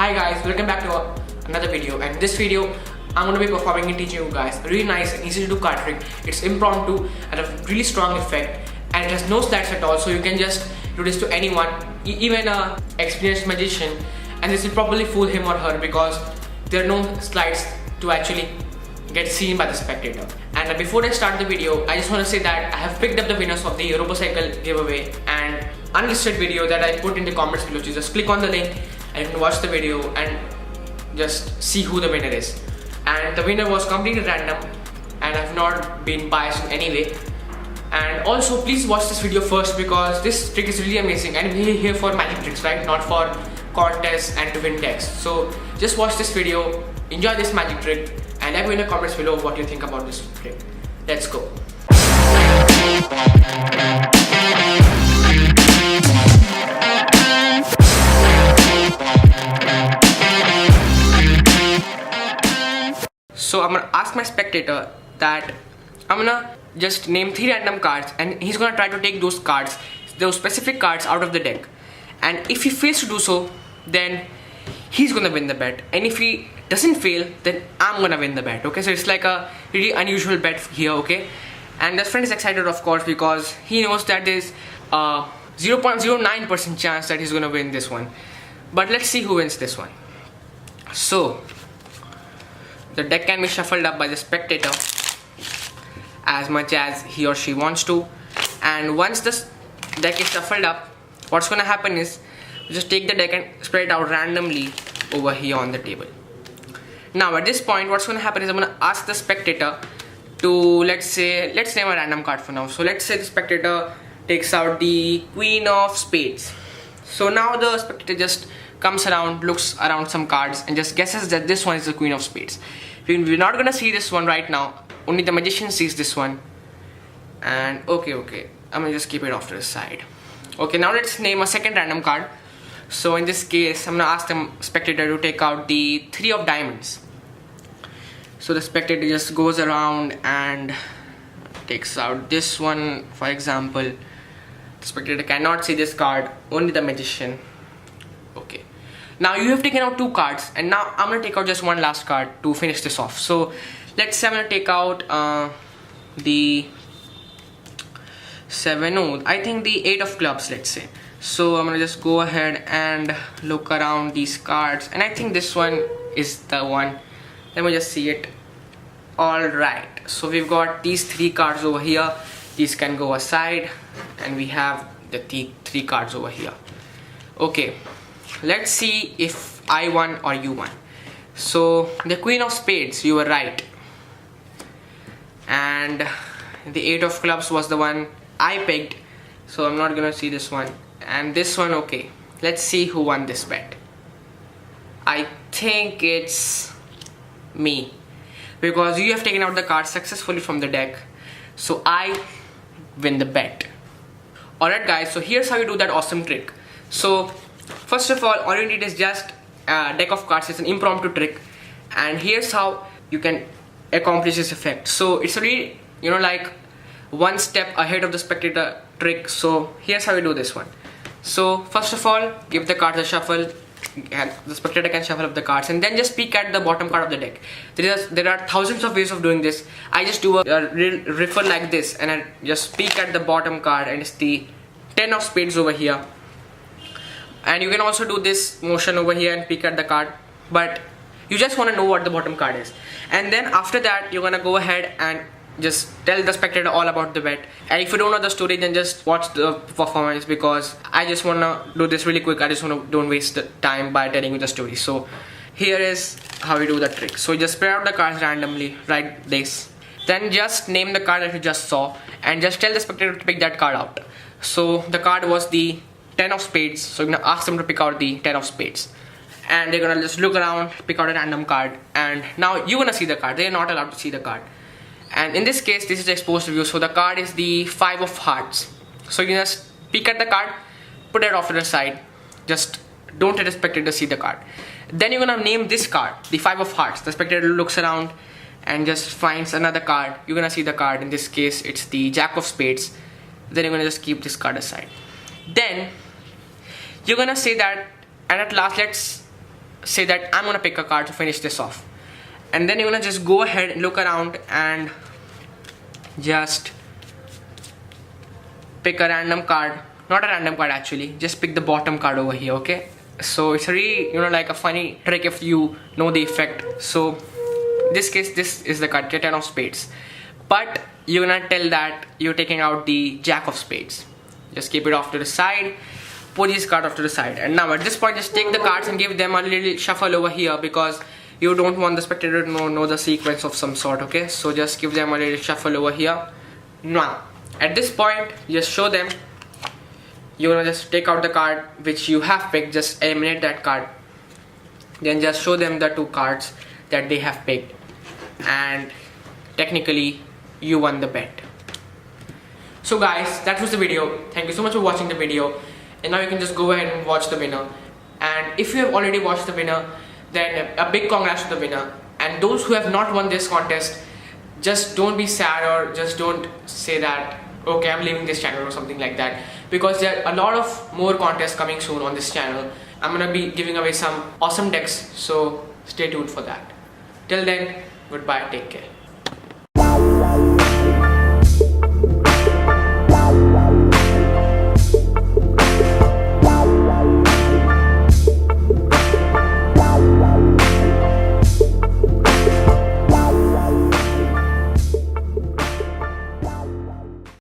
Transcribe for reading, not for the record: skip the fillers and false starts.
Hi guys, welcome back to another video, and in this video I'm going to be performing and teaching you guys a really nice and easy to do card trick. It's impromptu and a really strong effect, and it has no sleights at all, so you can just do this to anyone, even a experienced magician, and this will probably fool him or her because there are no sleights to actually get seen by the spectator. And before I start the video, I just want to say that I have picked up the winners of the Robocycle giveaway and unlisted video that I put in the comments below. So just click on the link and you can watch the video and just see who the winner is. And the winner was completely random, and I've not been biased in any way. And also please watch this video first because this trick is really amazing, and we're here for magic tricks, right? Not for contests and to win decks. So just watch this video, enjoy this magic trick, and let me know in the comments below what you think about this trick. Let's go. So I'm gonna ask my spectator that I'm gonna just name 3 random cards, and he's gonna try to take those cards, those specific cards out of the deck. And if he fails to do so, then he's gonna win the bet. And if he doesn't fail, then I'm gonna win the bet. Okay, so it's like a really unusual bet here. Okay, and the friend is excited, of course, because he knows that there's a 0.09% chance that he's gonna win this one. But let's see who wins this one. So the deck can be shuffled up by the spectator as much as he or she wants to, and once this deck is shuffled up, what's gonna happen is you just take the deck and spread it out randomly over here on the table. Now at this point, what's gonna happen is I'm gonna ask the spectator to, let's name a random card for now. So let's say the spectator takes out the Queen of Spades. So now the spectator just comes around, looks around some cards, and just guesses that this one is the Queen of Spades. We're not gonna see this one right now, only the magician sees this one. And okay, I'm gonna just keep it off to the side. Okay, now let's name a second random card. So in this case, I'm gonna ask the spectator to take out the 3 of Diamonds. So the spectator just goes around and takes out this one, for example. The spectator cannot see this card, only the magician. Okay, now you have taken out 2 cards, and now I'm gonna take out just one last card to finish this off. So let's say I'm gonna take out the 7, I think the 8 of Clubs, let's say. So I'm gonna just go ahead and look around these cards, and I think this one is the one. Let me just see it. Alright, so we've got these 3 cards over here. These can go aside, and we have the 3 cards over here. Okay, let's see if I won or you won. So the Queen of Spades, you were right, and the 8 of Clubs was the one I picked, so I'm not gonna see this one. And this one, okay, let's see who won this bet. I think it's me, because you have taken out the card successfully from the deck, so I win the bet. Alright guys, so here's how you do that awesome trick. So first of all you need is just a deck of cards. It's an impromptu trick, and here's how you can accomplish this effect. So it's really, like one step ahead of the spectator trick. So here's how you do this one. So first of all, give the cards a shuffle, and the spectator can shuffle up the cards, and then just peek at the bottom card of the deck. There are thousands of ways of doing this. I just do a riffle like this, and I just peek at the bottom card, and it's the 10 of Spades over here. And you can also do this motion over here and peek at the card, but you just want to know what the bottom card is. And then after that, you're gonna go ahead and just tell the spectator all about the bet. And if you don't know the story, then just watch the performance, because I just wanna do this really quick. I just wanna don't waste the time by telling you the story. So here is how you do the trick. So you just spread out the cards randomly, like this. Then just name the card that you just saw, and just tell the spectator to pick that card out. So the card was the 10 of Spades, so you're gonna ask them to pick out the 10 of Spades, and they're gonna just look around, pick out a random card, and now you're gonna see the card. They're not allowed to see the card. And in this case, this is the exposed view, so the card is the 5 of Hearts. So you just peek at the card, put it off to the side, just don't let the spectator see the card. Then you're gonna name this card, the 5 of Hearts. The spectator looks around and just finds another card. You're gonna see the card. In this case, it's the Jack of Spades. Then you're gonna just keep this card aside. Then you're gonna say that, and at last let's say that I'm gonna pick a card to finish this off, and then you're gonna just go ahead and look around and just pick a random card. Not a random card actually, just pick the bottom card over here, okay? So it's really, like a funny trick if you know the effect. So in this case, this is the card, 10 of spades, but you're gonna tell that you're taking out the jack of spades. Just keep it off to the side, put these cards off to the side, and now at this point just take the cards and give them a little shuffle over here, because you don't want the spectator to know the sequence of some sort, okay? So just give them a little shuffle over here. Now at this point, just show them, you're gonna just take out the card which you have picked, just eliminate that card, then just show them the 2 cards that they have picked, and technically you won the bet. So guys, that was the video. Thank you so much for watching the video, and now you can just go ahead and watch the winner. And if you have already watched the winner, then a big congrats to the winner. And those who have not won this contest, just don't be sad, or just don't say that okay, I'm leaving this channel or something like that, because there are a lot of more contests coming soon on this channel. I'm gonna be giving away some awesome decks, so stay tuned for that. Till then, goodbye, take care.